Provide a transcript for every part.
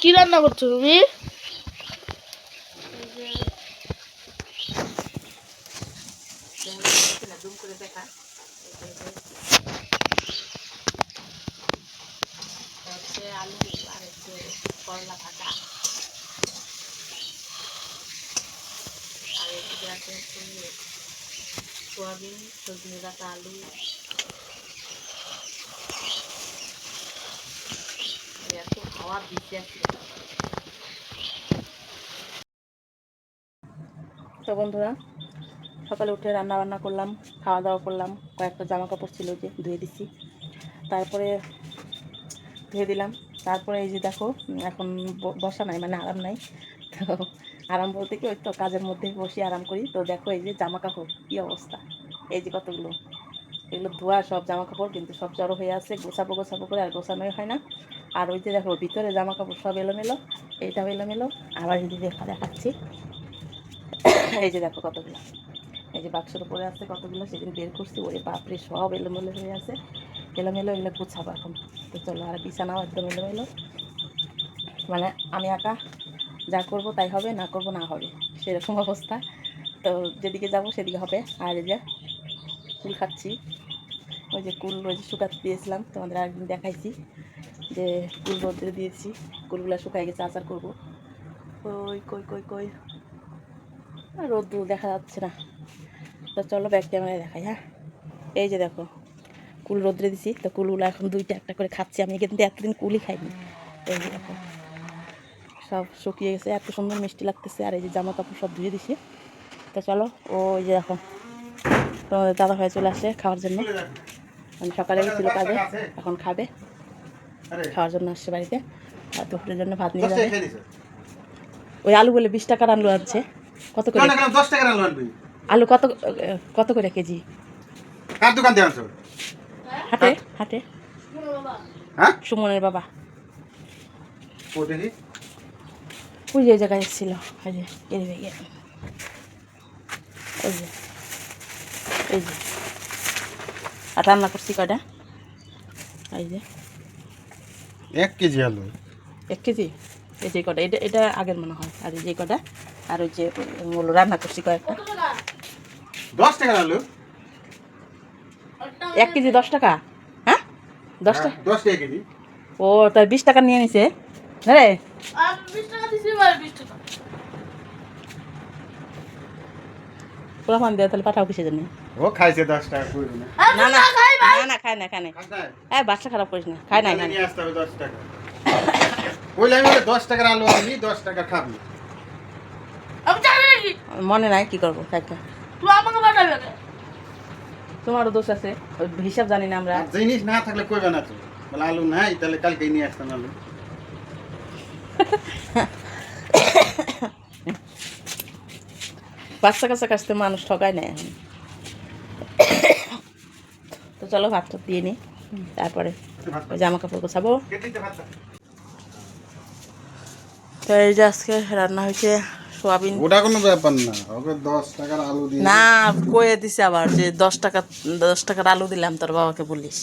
কি রান্না করছো তুমি? আলু আর একটু করলা ভাজা আর এদিকে আছে সোয়াবিন, সজনে ডাঁটা, আলু, এত খাওয়ার দিতে আছে। তো বন্ধুরা, সকালে উঠে রান্না বান্না করলাম, খাওয়া দাওয়া করলাম, কয়েকটা জামা কাপড় ছিল যে ধুয়ে দিছি, তারপরে ধুয়ে দিলাম। তারপরে এই যে দেখো, এখন বসা নাই, মানে আরাম নাই। তো আরাম বলতে কি, ওই তো কাজের মধ্যে বসে আরাম করি। তো দেখো এই যে জামা কাপড় কী অবস্থা, এই যে কতগুলো, এগুলো ধোয়া সব জামা কাপড়, কিন্তু সব জড়ো হয়ে আছে, গোছাবো গোছাবো করে আর গোছানোই হয় না। আর ওই যে দেখো ভিতরে জামা কাপড় সব এলোমেলো, এইটাও এলোমেলো। আবার এই যে দেখাচ্ছি, এই যে দেখো কতগুলো, এই যে বাক্সের উপরে আছে কতগুলো, সেদিন বের করছি, ওরে বাপরে সব এলোমেলো হয়ে আছে, এলোমেলো। এগুলো গুছাবো এখন। তো চলো, আর বিছানাও একদম এলোমেলো, মানে আমি একা যা করব তাই হবে, না করব না হবে, সেরকম অবস্থা। তো যেদিকে যাব সেদিকে হবে। আর এই যে কুল খাচ্ছি, ওই যে কুল ওই যে শুকাতে দিয়েছিলাম, তোমাদের একদিন দেখাইছি যে কুল রোদ্রে দিয়েছি, কুলগুলো শুকাই গেছে, আচার করবো। কই কই কই কই রোদ্দুর দেখা যাচ্ছে না। তো চলো ব্যাক ক্যামেরায় দেখাই। হ্যাঁ, এই যে দেখো কুল রোদ্রে দিছি, তো কুলগুলো এখন দুইটা একটা করে খাচ্ছি। আমি কিন্তু এতদিন কুলই খাইনি। এই যে দেখো সব শুকিয়ে গেছে, এত সুন্দর মিষ্টি লাগতেছে। আর এই যে জামা কাপড় সব ধুয়ে দিছি। তো চলো, ওই যে দেখো তোমাদের দাদা ভাই চলে আসে খাওয়ার জন্য। মানে সকালে গেছিলো কাজে, এখন খাবে, খাওয়ার জন্য আসছে বাড়িতে। আর দুপুরের জন্য ভাত নিয়ে যাবে। ওই আলু বলে 20 টাকার আলু আনছে। কত করে? 10 টাকার আলু আনবি। আলু কত কত করে কেজি? কার দোকান থেকে আনছো? হাটে হাটে। হ্যাঁ, সুমনের বাবা ওটা কি? ওই যে জায়গায় এসেছিল, ওই যে এই যে এই যে এই যে। আর রান্না করছি কয়টা, এই যে 1 কেজি আলু। 1 কেজি। এই যে কটা, এটা এটা আগের মনে হয়। আর এই যে কটা, আর ওই যে রান্না করছি কয়েকটা। 10 টাকার আলু। 1 কেজি 10 টাকা। হ্যাঁ, 10 টাকা। 10 টাকা কেজি। ও, তাই 20 টাকা নিয়ে নিছে রে। 20 টাকা দিছি, 20 টাকা। পুরা ফান দেওয়া, তাহলে পাঠাও কিসের জন্য? ও খাইছে 10 টাকা কইরো না। না না না না, খায় না খায় না। খাইছে? হ্যাঁ, বাচ্চা খারাপ করিস না, খায় না তাহলে খায় না। নিয়ে আসতে হবে 10 টাকা। বলে আমি 10 টাকার আলু আনবি, 10 টাকা খাবি। আমি জানি নাকি মনে নাই, কি করবো থাকা। তুই আমাকে পাঠাবি না? তোমারও দোষ আছে, ওই হিসাব জানি না আমরা। আর জিনিস না থাকলে কইবে না তো। বলে আলু নাই, তাহলে কালকে নিয়ে আসতাম আলু। বাচ্চা কাচ্চা কাছতে মানুষ ঠকায় না এখন। তো চলো ভাতটা দিয়ে নিই, তারপরে ওই জামা কাপড় গোছাবো। তো এই যে আজকে রান্না হয়েছে সোয়াবিন। ওটা কোনো ব্যাপার না, ওকে 10 টাকার আলু দিয়ে। না, কয়ে দিছে আবার যে 10 টাকার আলু দিলাম তোর বাবাকে বলিস,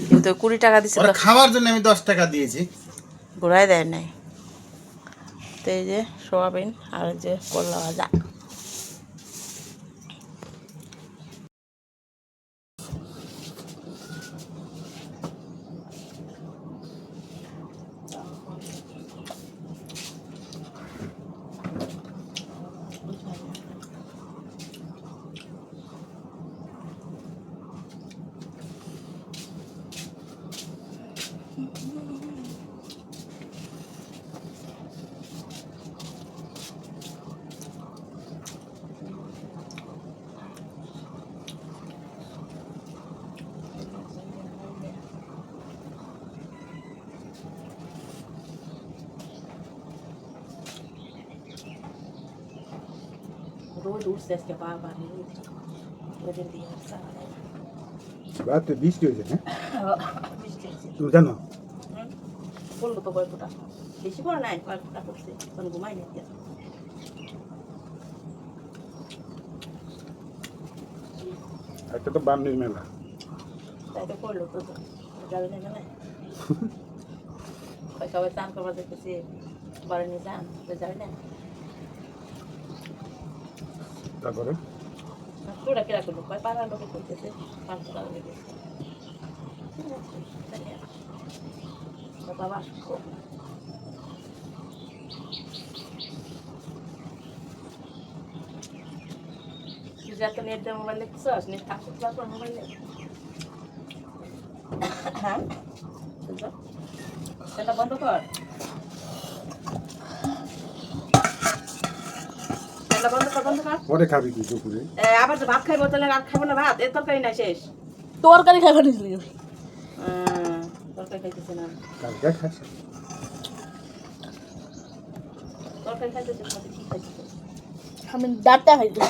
কিন্তু 20 টাকা দিছে। ওরা খাওয়ার জন্য আমি 10 টাকা দিয়েছি। ঘুরাই দেয় নাই। তো এই যে সোয়াবিন আর এই যে করলা ভাজা। রোদ উঠছে আজকে বারবার, রোদের দিয়ে রাতে বৃষ্টি হয়েছে না? বৃষ্টি হয়েছে। তুমি জানো? পড়লো তো কয়েক ফোঁটা, বেশি পড়া নাই, কয়েক ফোঁটা পড়ছে, তখন ঘুমাই নি। একটা তো বামনির মেলা। তাই তো পড়লো তো, যাবে না মেলায়। সবাই চান করবার দেখতেছি বাড়ি নিয়ে যান যাবে না তারপরে পুরা কেরা করলো কয় পাড়ার লোকে করতেছে 500 টাকা লেগে বাবা তুই যা তো নেট দিয়ে মোবাইল দেখছিস নেট থাকতে পারবো মোবাইলে হ্যাঁ সেটা বন্ধ কর সেটা বন্ধ কর পরে খাবি তুই দুপুরে আবার তো ভাত খাইবো তাহলে রাত খাবো না ভাত এর তরকারি না শেষ তরকারি খাইবা নিছিলি তরকারি খাইতেছে না কালকে খাস তরকারি খাইতেছে সাথে কি খাইতেছে আমি ডাটা খাইছি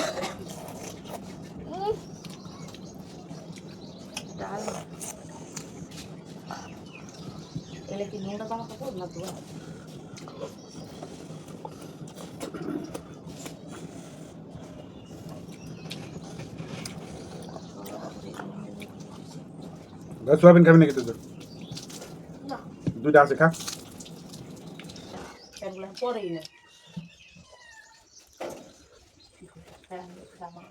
ডাল এলে কি নোংরা জামা কাপড় না ধোয়া সোয়াবিন খাবি নাকি তুই না দুইটা আছে খা এগুলো পরেই না জামা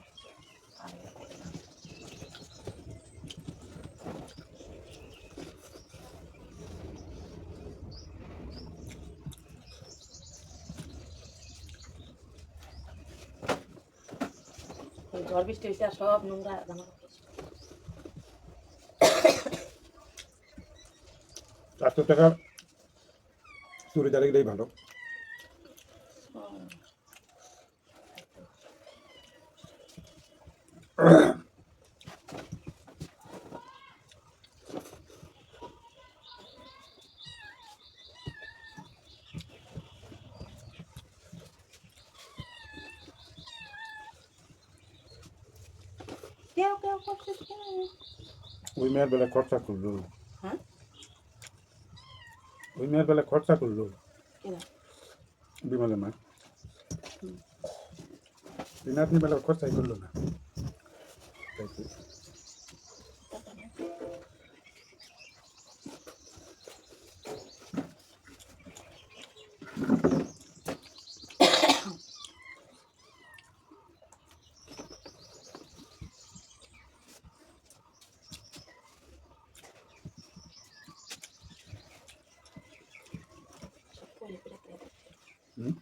ঝড় বৃষ্টি হয়েছে আর সব নোংরা জামা 400 টাকা চুড়িদার এগুলোই ভালো কেউ কেউ করছিস কেন ওই মেয়ের বেলা খরচা করলো হ্যাঁ ওই মেয়ের বেলা খরচা করলো কেন বিমলের মা নাতনি বেলা খরচাই করলো না তাই তো। হুম?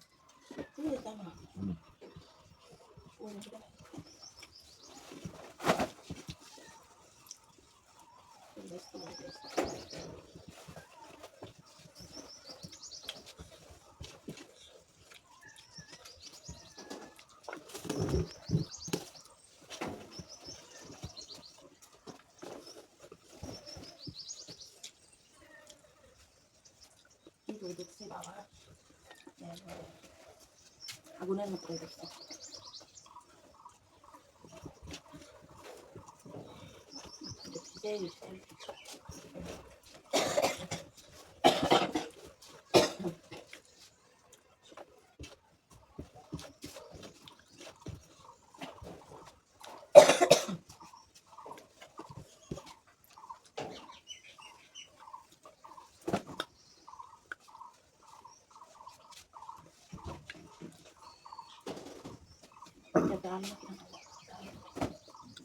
আগুনের মতো দেখছি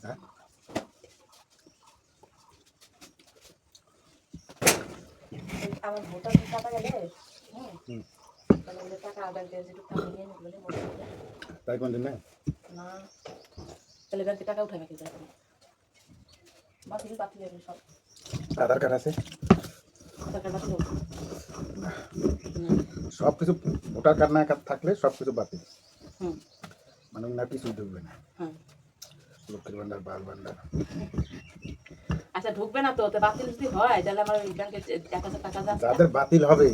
হ্যাঁ? আমার ভোটার টাকা গেলে হুম। তাহলে ওদের টাকা আদায় দিয়ে যেটুকু টাকা নিয়ে নেবো বলে তাই কোনদিন না না তাহলে ব্যাংকে টাকা উঠাবে কি যাবে বাতিল বাতিল হবে সব আধার কার্ড আছে টাকা বাতিল হবে সব কিছু ভোটার কার্ড না থাকলে সব কিছু বাতিল হুম মানে না কিছুই ঢুকবে না হ্যাঁ লক্ষ্মীর ভান্ডার বাল ভান্ডার আচ্ছা ঢুকবে না তো তো বাতিল যদি হয় তাহলে আমার ওই ব্যাংকে 1000 টাকা যাচ্ছে যাদের বাতিল হবে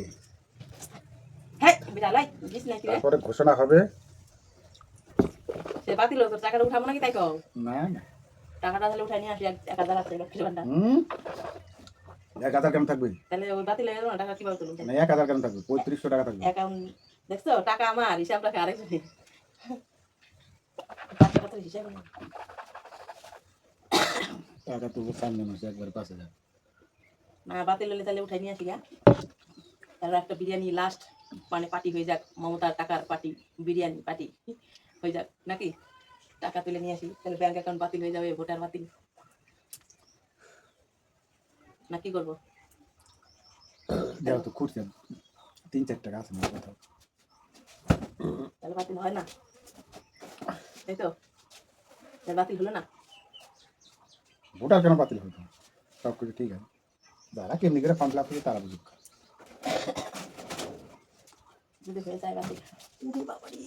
হ্যাঁ বিড়ালাই বুঝিস নাকি রে তারপরে ঘোষণা হবে সে বাতিল হতো টাকাটা উঠাবো নাকি তাই কও না না টাকাটা তাহলে উঠাই নিয়ে আসি 1000 আছে লক্ষ্মীর ভান্ডার 1000 কেমন থাকবে তাহলে ওই বাতিল হয়ে গেল না টাকা কিভাবে তুলুন না 1000 কেমন থাকবে 3500 টাকা থাকবে অ্যাকাউন্ট দেখছো টাকা আমার হিসাব রাখে আরেকজনে টাকা তো হিসাব নেই টাকা তো সামনে মাসে একবার 5000 না বাতিল হলে তাহলে উঠাই নিয়ে আসি গা তারপর একটা বিরিয়ানি লাস্ট মানে পার্টি হয়ে যাক, মমতার টাকার পার্টি, বিরিয়ানি পার্টি হয়ে যাক নাকি? টাকা তুলে নিয়ে আসি, তাহলে ব্যাংক অ্যাকাউন্ট বাতিল হয়ে যাবে, ভোটার বাতিল, না কি করবো? যাও তো করছে 3-4 টাকা আছে না কোথাও। তাহলে বাতিল হয় না, তাই তো? তাহলে বাতিল হলো না? ভোটার কেন বাতিল হতো? সব কিছু ঠিক আছে, যারা কেমনি করে ফর্ম ফিল আপ করে তারা বুঝুক। যদি হয়ে যায় বাতিল, বাবারি